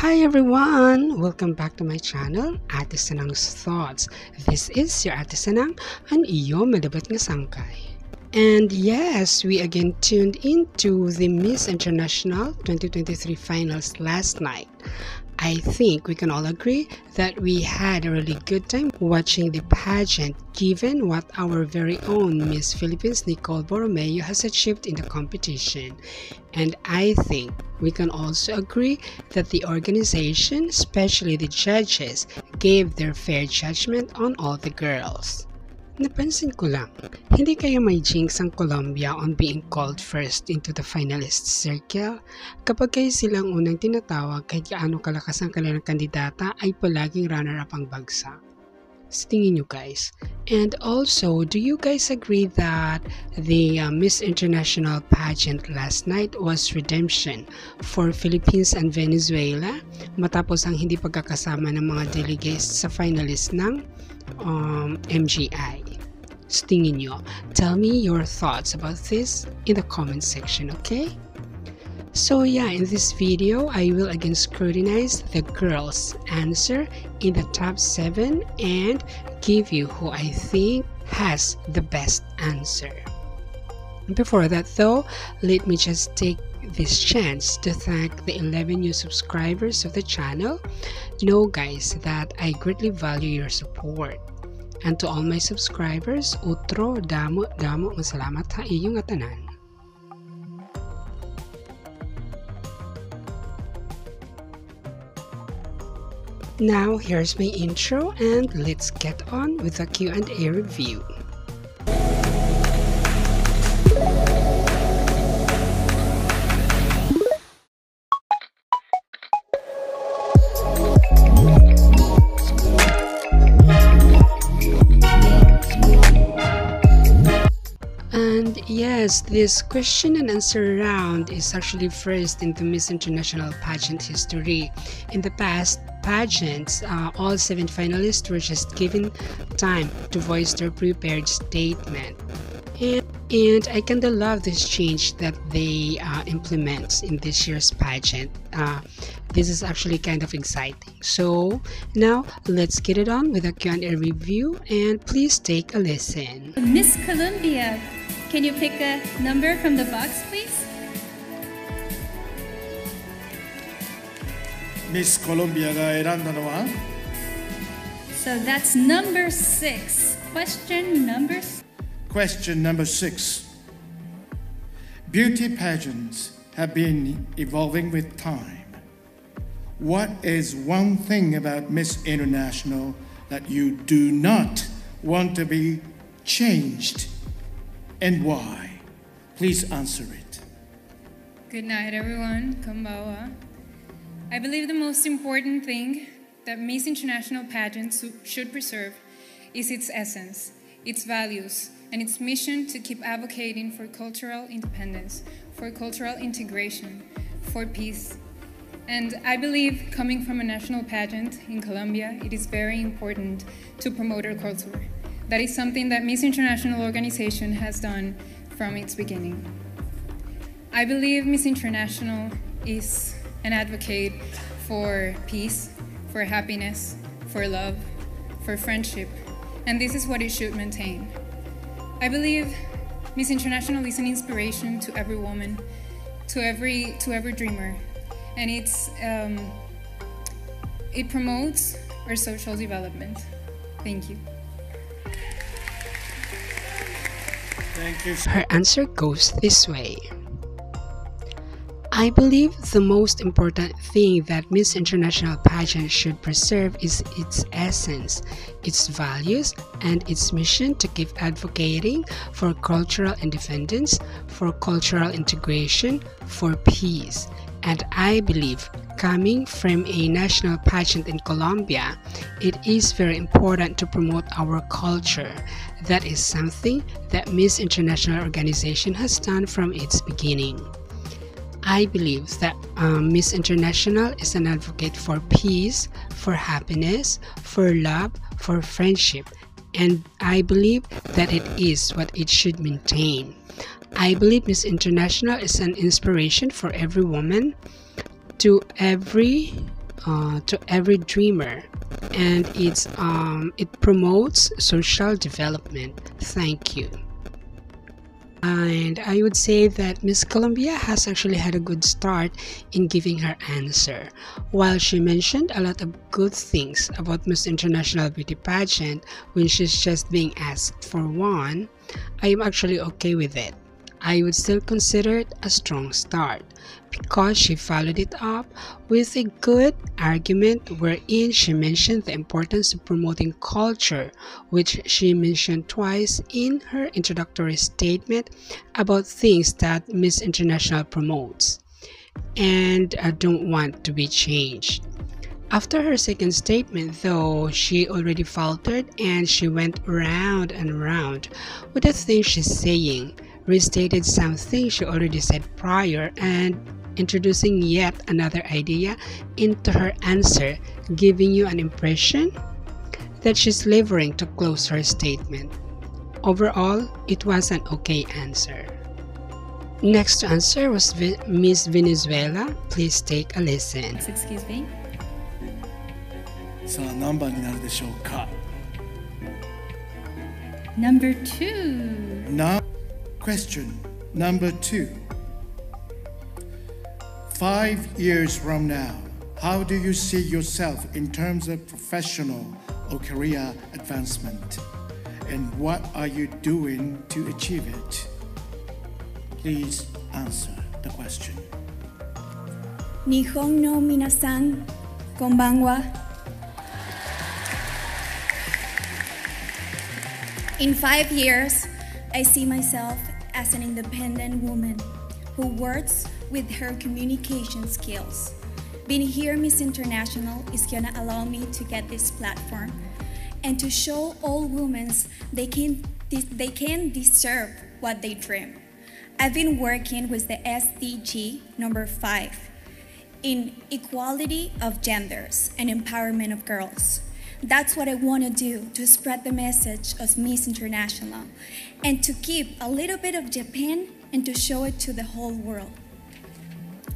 Hi everyone! Welcome back to my channel, Ate Sanang's Thoughts. This is your Ate Sanang, ang iyo malabat nga sangkay. And yes, we again tuned into the Miss International 2023 finals last night. I think we can all agree that we had a really good time watching the pageant given what our very own Miss Philippines Nicole Borromeo has achieved in the competition. And I think we can also agree that the organization, especially the judges, gave their fair judgment on all the girls. Napansin ko lang, hindi kayo may jinx ang Colombia on being called first into the finalist circle? Kapag kayo silang unang tinatawag kahit gaano kalakas ang kanilang kandidata ay palaging runner-up ang bagsak. Sa tingin nyo guys. And also, do you guys agree that the Miss International pageant last night was redemption for Philippines and Venezuela matapos ang hindi pagkakasama ng mga delegates sa finalist ng MGI? Sa tingin nyo, tell me your thoughts about this in the comment section, okay? So yeah, in this video, I will again scrutinize the girls' answer in the top 7 and give you who I think has the best answer. Before that though, let me just take this chance to thank the 11 new subscribers of the channel. Know guys that I greatly value your support. And to all my subscribers, utro damo masalamat ha iyong atanan. Now here's my intro and let's get on with the Q&A review. And yes, this question and answer round is actually first in the Miss International pageant history. In the past pageants, all 7 finalists were just given time to voice their prepared statement. And I kinda love this change that they implement in this year's pageant. This is actually kind of exciting. So now let's get it on with a Q&A review and please take a listen. Miss Colombia, can you pick a number from the box, please? Miss Colombiaが選んだのは So that's number 6. Question number 6. Beauty pageants have been evolving with time. What is one thing about Miss International that you do not want to be changed, and why? Please answer it. Good night, everyone. Konbawa. I believe the most important thing that Miss International pageants should preserve is its essence, its values, and its mission to keep advocating for cultural independence, for cultural integration, for peace. And I believe, coming from a national pageant in Colombia, it is very important to promote our culture. That is something that Miss International organization has done from its beginning. I believe Miss International is an advocate for peace, for happiness, for love, for friendship, and this is what it should maintain. I believe Miss International is an inspiration to every woman, to every dreamer, and it promotes our social development. Thank you. Thank you. Her answer goes this way. I believe the most important thing that Miss International pageant should preserve is its essence, its values, and its mission to keep advocating for cultural independence, for cultural integration, for peace. And I believe, coming from a national pageant in Colombia, it is very important to promote our culture. That is something that Miss International organization has done from its beginning. I believe that Miss International is an advocate for peace, for happiness, for love, for friendship, and I believe that it is what it should maintain. I believe Miss International is an inspiration for every woman, to every to every dreamer, and it promotes social development. Thank you. And I would say that Miss Columbia has actually had a good start in giving her answer. While she mentioned a lot of good things about Miss International Beauty Pageant when she's just being asked for one, I am actually okay with it. I would still consider it a strong start because she followed it up with a good argument wherein she mentioned the importance of promoting culture, which she mentioned twice in her introductory statement about things that Miss International promotes and don't want to be changed. After her second statement, though, she already faltered and she went round and round with the things she's saying, restated something she already said prior, and introducing yet another idea into her answer, giving you an impression that she's laboring to close her statement. Overall, it was an okay answer. Next to answer was Miss Venezuela. Please take a listen. Excuse me. さあ何番になるでしょうか。 Number 2. Now, question number 2. 5 years from now, how do you see yourself in terms of professional or career advancement? And what are you doing to achieve it? Please answer the question. Nihon no minasan, konbanwa. In 5 years, I see myself as an independent woman who works with her communication skills. Being here Miss International is gonna allow me to get this platform and to show all women they can deserve what they dream. I've been working with the SDG number 5 in equality of genders and empowerment of girls. That's what I want to do, to spread the message of Miss International and to keep a little bit of Japan and to show it to the whole world.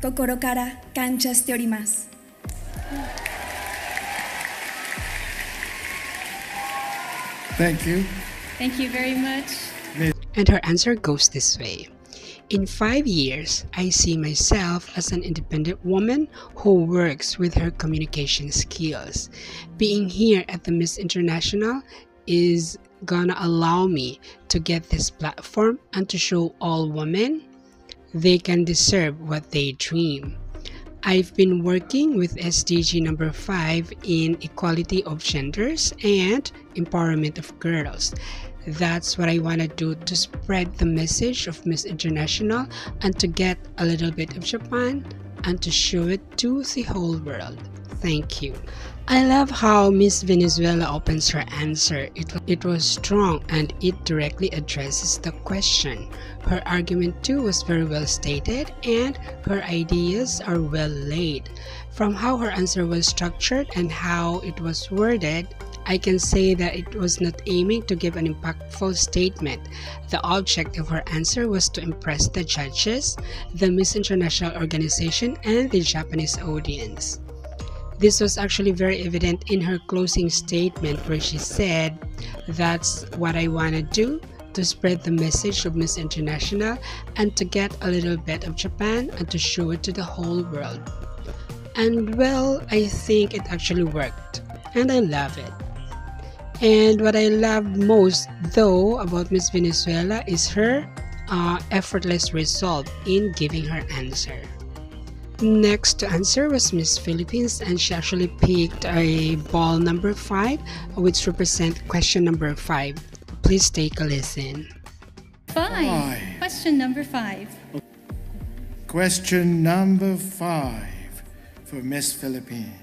Kokoro kara kancha shite orimasu. Thank you. Thank you very much. And her answer goes this way. In 5 years, I see myself as an independent woman who works with her communication skills. Being here at the Miss International is gonna allow me to get this platform and to show all women they can deserve what they dream. I've been working with SDG number 5 in equality of genders and empowerment of girls. That's what I want to do, to spread the message of Miss International and to get a little bit of Japan and to show it to the whole world. Thank you. I love how Miss Venezuela opens her answer. It was strong and it directly addresses the question. Her argument too was very well stated and her ideas are well laid. From how her answer was structured and how it was worded, I can say that it was not aiming to give an impactful statement. The object of her answer was to impress the judges, the Miss International organization, and the Japanese audience. This was actually very evident in her closing statement where she said, "That's what I want to do, to spread the message of Miss International and to get a little bit of Japan and to show it to the whole world." And well, I think it actually worked and I love it. And what I love most though about Miss Venezuela is her effortless resolve in giving her answer. Next to answer was Miss Philippines, and she actually picked a ball number 5, which represent question number 5. Please take a listen. 5. Question number 5. Question number 5 for Miss Philippines.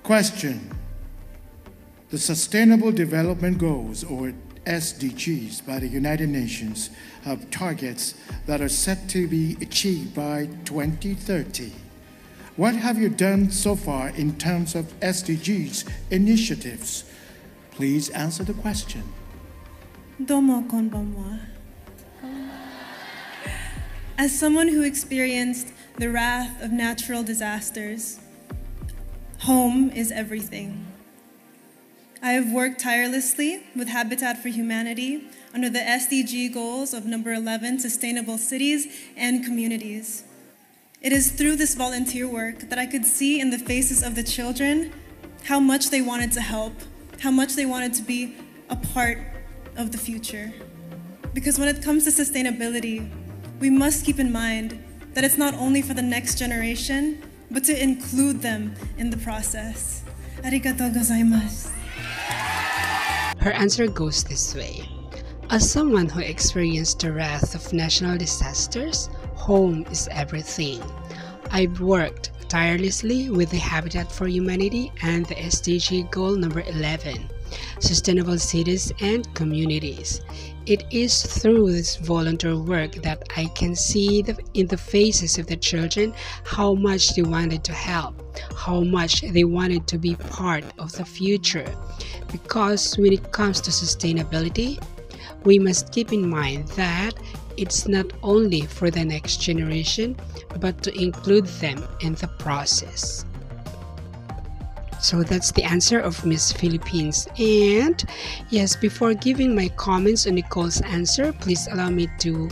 Question. The Sustainable Development Goals, or SDGs, by the United Nations have targets that are set to be achieved by 2030. What have you done so far in terms of SDGs initiatives? Please answer the question. Domo konbanwa. As someone who experienced the wrath of natural disasters. Home is everything. I have worked tirelessly with Habitat for Humanity under the SDG goals of number 11, Sustainable Cities and Communities. It is through this volunteer work that I could see in the faces of the children how much they wanted to help, how much they wanted to be a part of the future. Because when it comes to sustainability, we must keep in mind that it's not only for the next generation, but to include them in the process. Arigatou gozaimasu. Her answer goes this way. As someone who experienced the wrath of national disasters, home is everything. I've worked tirelessly with the Habitat for Humanity and the SDG goal number 11, Sustainable Cities and Communities. It is through this volunteer work that I can see in the faces of the children how much they wanted to help, how much they wanted to be part of the future. Because when it comes to sustainability, we must keep in mind that it's not only for the next generation, but to include them in the process. So that's the answer of Miss Philippines. And yes, before giving my comments on Nicole's answer, please allow me to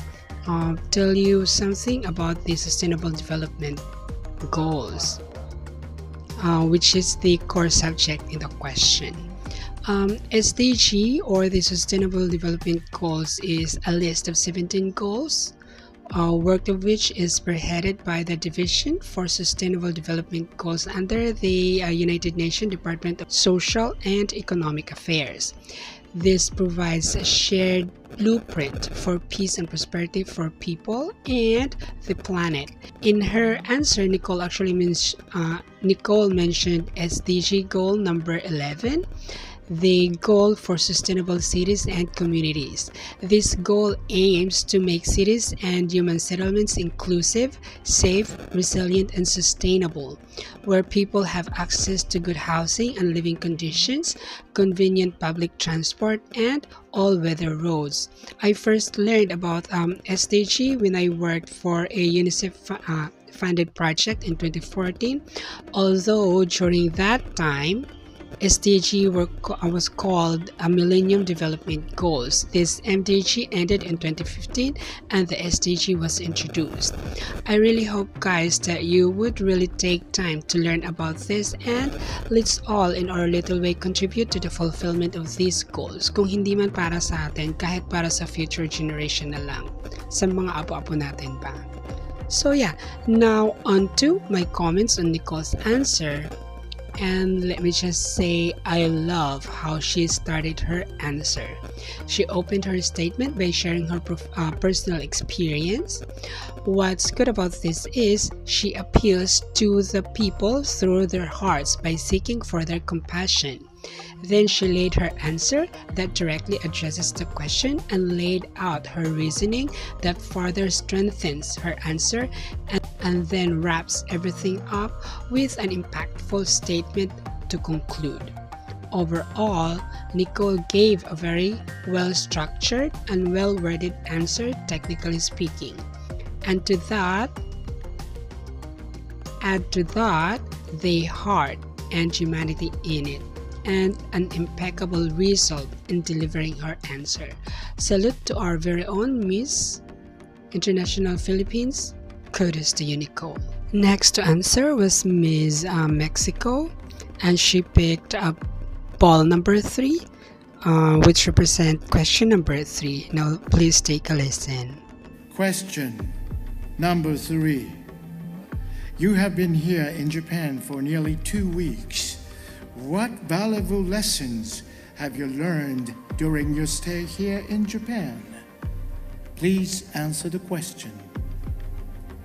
tell you something about the Sustainable Development Goals, which is the core subject in the question. SDG, or the Sustainable Development Goals, is a list of 17 goals, work of which is spearheaded by the Division for Sustainable Development Goals under the United Nations Department of Social and Economic Affairs. This provides a shared blueprint for peace and prosperity for people and the planet. In her answer, Nicole mentioned SDG goal number 11, the goal for sustainable cities and communities. This goal aims to make cities and human settlements inclusive, safe, resilient, and sustainable, where people have access to good housing and living conditions, convenient public transport, and all-weather roads. I first learned about SDG when I worked for a UNICEF funded project in 2014, although during that time SDG was called a Millennium Development Goals. This MDG ended in 2015 and the SDG was introduced. I really hope, guys, that you would really take time to learn about this, and let's all in our little way contribute to the fulfillment of these goals. Kung hindi man para sa atin, kahit para sa future generation na lang, sa mga apo-apo natin pa. So yeah, now on to my comments on Nicole's answer. And let me just say, I love how she started her answer. She opened her statement by sharing her personal experience. What's good about this is she appeals to the people through their hearts by seeking for their compassion. Then she laid her answer that directly addresses the question and laid out her reasoning that further strengthens her answer, and then wraps everything up with an impactful statement to conclude. Overall, Nicole gave a very well-structured and well-worded answer, technically speaking. And to that, add to that the heart and humanity in it, and an impeccable result in delivering her answer. Salute to our very own Miss International Philippines. Kudos to you, Nicole. Next to answer was Miss Mexico, and she picked up ball number 3, which represent question number 3. Now please take a listen. Question number 3. You have been here in Japan for nearly 2 weeks. What valuable lessons have you learned during your stay here in Japan? Please answer the question.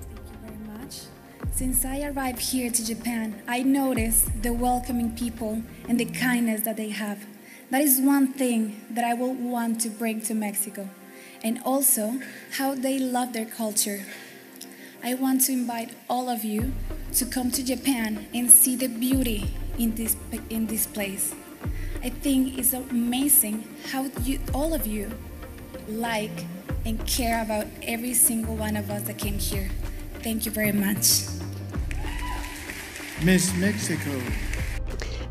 Thank you very much. Since I arrived here to Japan, I noticed the welcoming people and the kindness that they have. That is one thing that I will want to bring to Mexico, and also how they love their culture. I want to invite all of you to come to Japan and see the beauty in this place. I think it's amazing how all of you like and care about every single one of us that came here. Thank you very much. Miss Mexico.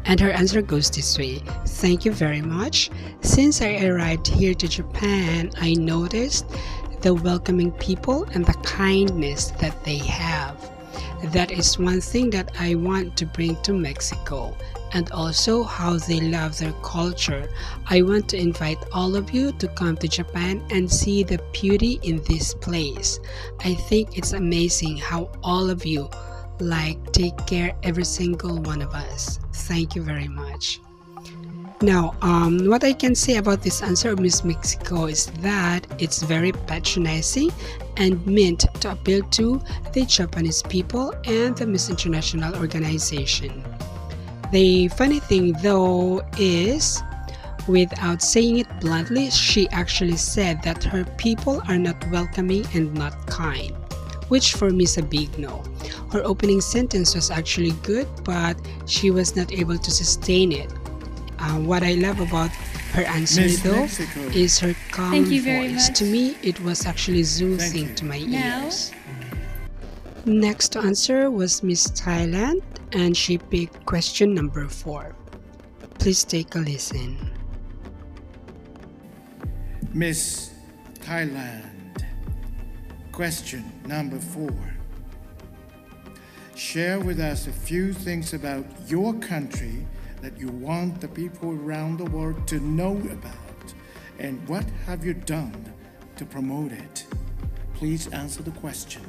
And her answer goes this way. Thank you very much. Since I arrived here to Japan, I noticed the welcoming people and the kindness that they have. That is one thing that I want to bring to Mexico, and also how they love their culture. I want to invite all of you to come to Japan and see the beauty in this place. I think it's amazing how all of you take care every single one of us. Thank you very much. Now, what I can say about this answer of Miss Mexico is that it's very patronizing and meant to appeal to the Japanese people and the Miss International organization. The funny thing though is, without saying it bluntly, she actually said that her people are not welcoming and not kind, which for me is a big no. Her opening sentence was actually good, but she was not able to sustain it. What I love about her answer Miss though Mexico. is her calm Thank you very voice. much. To me, it was actually soothing you. to my Now- ears. Next to answer was Miss Thailand, and she picked question number 4. Please take a listen. Miss Thailand. Question number 4. Share with us a few things about your country that you want the people around the world to know about, and what have you done to promote it? Please answer the question.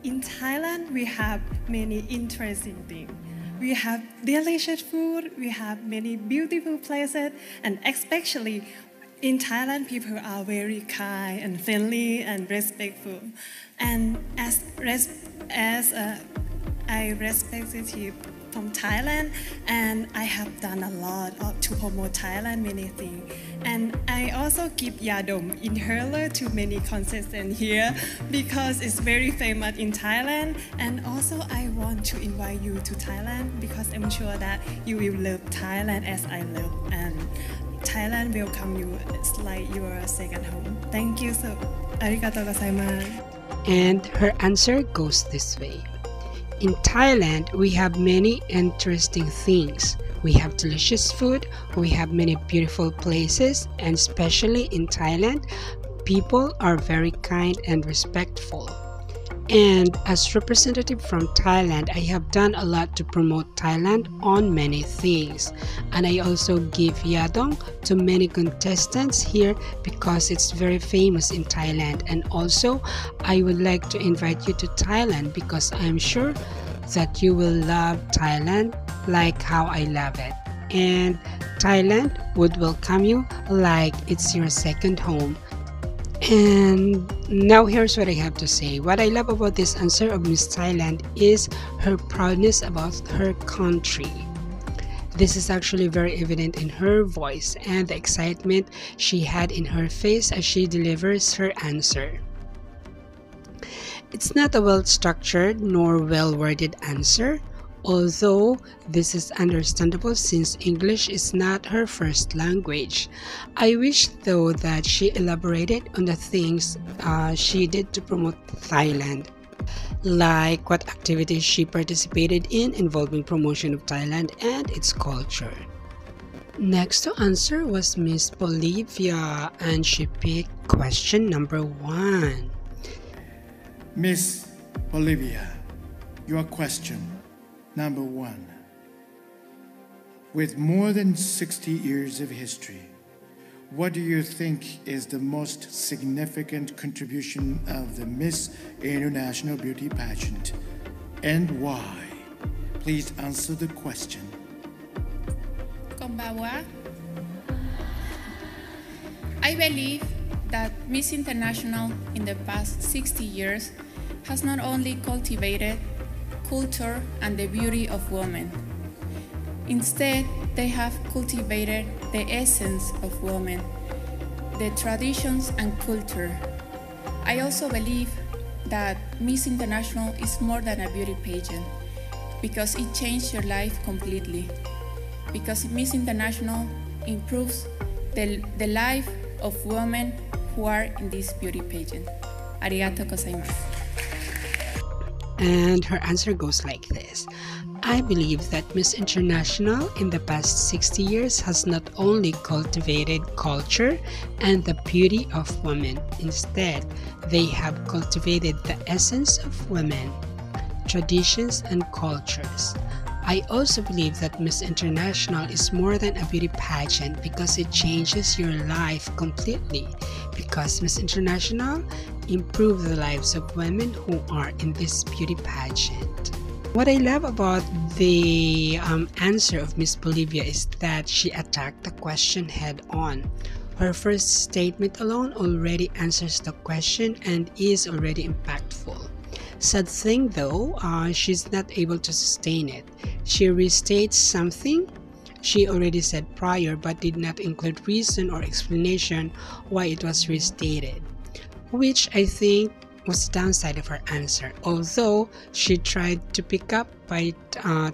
In Thailand, we have many interesting things. We have delicious food, we have many beautiful places, and especially in Thailand, people are very kind and friendly and respectful. And as I representative from Thailand, and I have done a lot to promote Thailand, many things. And I also give Yadom inhaler to many contestants here because it's very famous in Thailand. And also I want to invite you to Thailand because I'm sure that you will love Thailand as I love. And Thailand welcome you. It's like your second home. Thank you so. Arigatou gozaimasu. And her answer goes this way. In Thailand, we have many interesting things. We have delicious food, we have many beautiful places, and especially in Thailand, people are very kind and respectful. And as representative from Thailand, I have done a lot to promote Thailand on many things. And I also give Yadong to many contestants here because it's very famous in Thailand. And also, I would like to invite you to Thailand because I'm sure that you will love Thailand like how I love it. And Thailand would welcome you like it's your second home. And now here's what I have to say. What I love about this answer of Miss Thailand is her proudness about her country. This is actually very evident in her voice and the excitement she had in her face as she delivers her answer. It's not a well-structured nor well-worded answer, although this is understandable since English is not her first language. I wish though that she elaborated on the things she did to promote Thailand, like what activities she participated in involving promotion of Thailand and its culture. Next to answer was Miss Bolivia, and she picked question number 1. Miss Bolivia, your question number 1. With more than 60 years of history, what do you think is the most significant contribution of the Miss International Beauty Pageant, and why? Please answer the question. Konbanwa. I believe that Miss International in the past 60 years has not only cultivated culture and the beauty of women. Instead, they have cultivated the essence of women, the traditions and culture. I also believe that Miss International is more than a beauty pageant because it changed your life completely. Because Miss International improves the life of women who are in this beauty pageant. Arigatou gozaimasu. And her answer goes like this. I believe that Miss International in the past 60 years has not only cultivated culture and the beauty of women. Instead, they have cultivated the essence of women, traditions, and cultures. I also believe that Miss International is more than a beauty pageant because it changes your life completely. Because Miss International improves the lives of women who are in this beauty pageant. What I love about the answer of Miss Bolivia is that she attacked the question head on. Her first statement alone already answers the question and is already impactful. Sad thing though, she's not able to sustain it. She restates something she already said prior but did not include reason or explanation why it was restated, which I think was the downside of her answer, although she tried to pick up by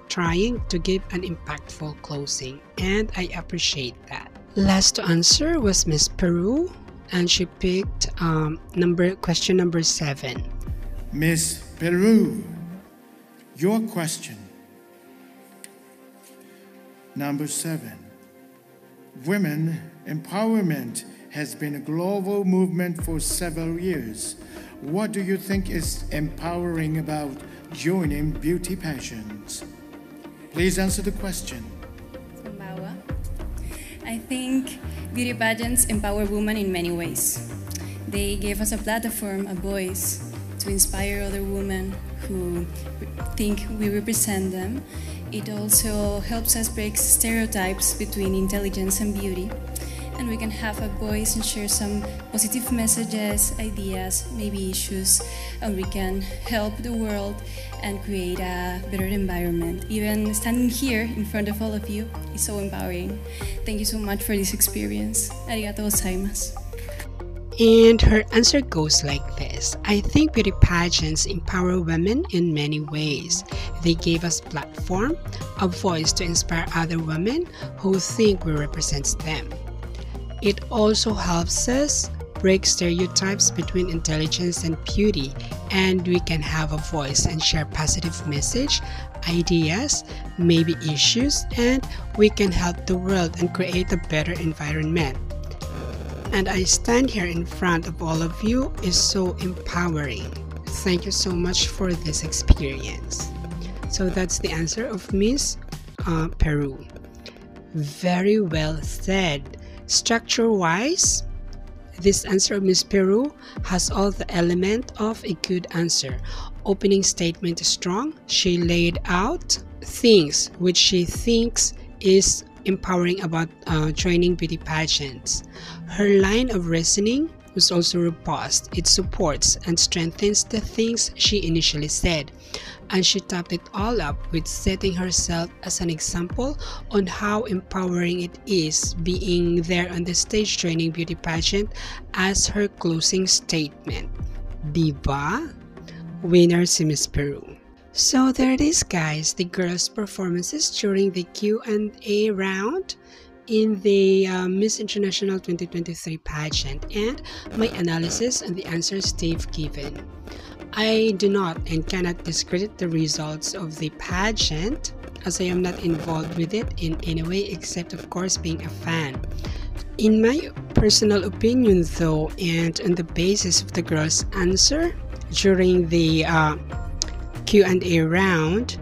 trying to give an impactful closing, and I appreciate that. Last to answer was Miss Peru, and she picked question number 7. Miss Peru, your question. Number 7. Women empowerment has been a global movement for several years. What do you think is empowering about joining beauty pageants? Please answer the question. I think beauty pageants empower women in many ways. They gave us a platform, a voice, to inspire other women who think we represent them. It also helps us break stereotypes between intelligence and beauty. And we can have a voice and share some positive messages, ideas, maybe issues, and we can help the world and create a better environment. Even standing here in front of all of you is so empowering. Thank you so much for this experience. Arigatou gozaimasu. And her answer goes like this. I think beauty pageants empower women in many ways. They gave us platform, a voice to inspire other women who think we represent them. It also helps us break stereotypes between intelligence and beauty, and we can have a voice and share positive message, ideas, maybe issues, and we can help the world and create a better environment. And I stand here in front of all of you is so empowering. Thank you so much for this experience. So that's the answer of Miss Peru. Very well said. Structure-wise, this answer of Miss Peru has all the element of a good answer. Opening statement is strong. She laid out things which she thinks is empowering about joining beauty pageants. Her line of reasoning was also robust. It supports and strengthens the things she initially said. And she topped it all up with setting herself as an example on how empowering it is being there on the stage joining beauty pageant as her closing statement. Diba? Winner si Miss Peru. So there it is, guys, the girls' performances during the Q&A round in the Miss International 2023 pageant and my analysis on the answers they've given. I do not and cannot discredit the results of the pageant as I am not involved with it in any way except of course being a fan. In my personal opinion though, and on the basis of the girls' answer during the Q&A round,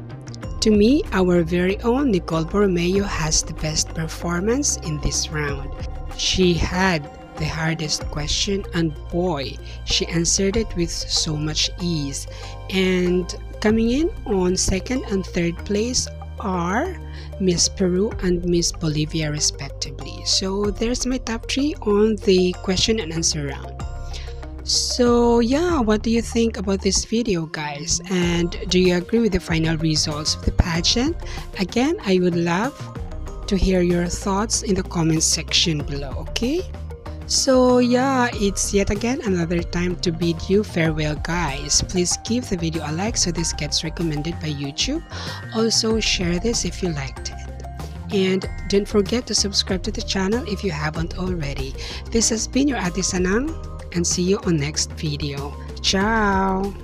to me, our very own Nicole Borromeo has the best performance in this round. She had the hardest question and boy, she answered it with so much ease. And coming in on second and third place are Miss Peru and Miss Bolivia respectively. So there's my top 3 on the question and answer round. So yeah, what do you think about this video, guys? And do you agree with the final results of the pageant? Again, I would love to hear your thoughts in the comment section below, okay? So yeah, it's yet again another time to bid you farewell, guys. Please give the video a like so this gets recommended by YouTube. Also share this if you liked it. And don't forget to subscribe to the channel if you haven't already. This has been your Ate Sanang, and see you on next video. Ciao!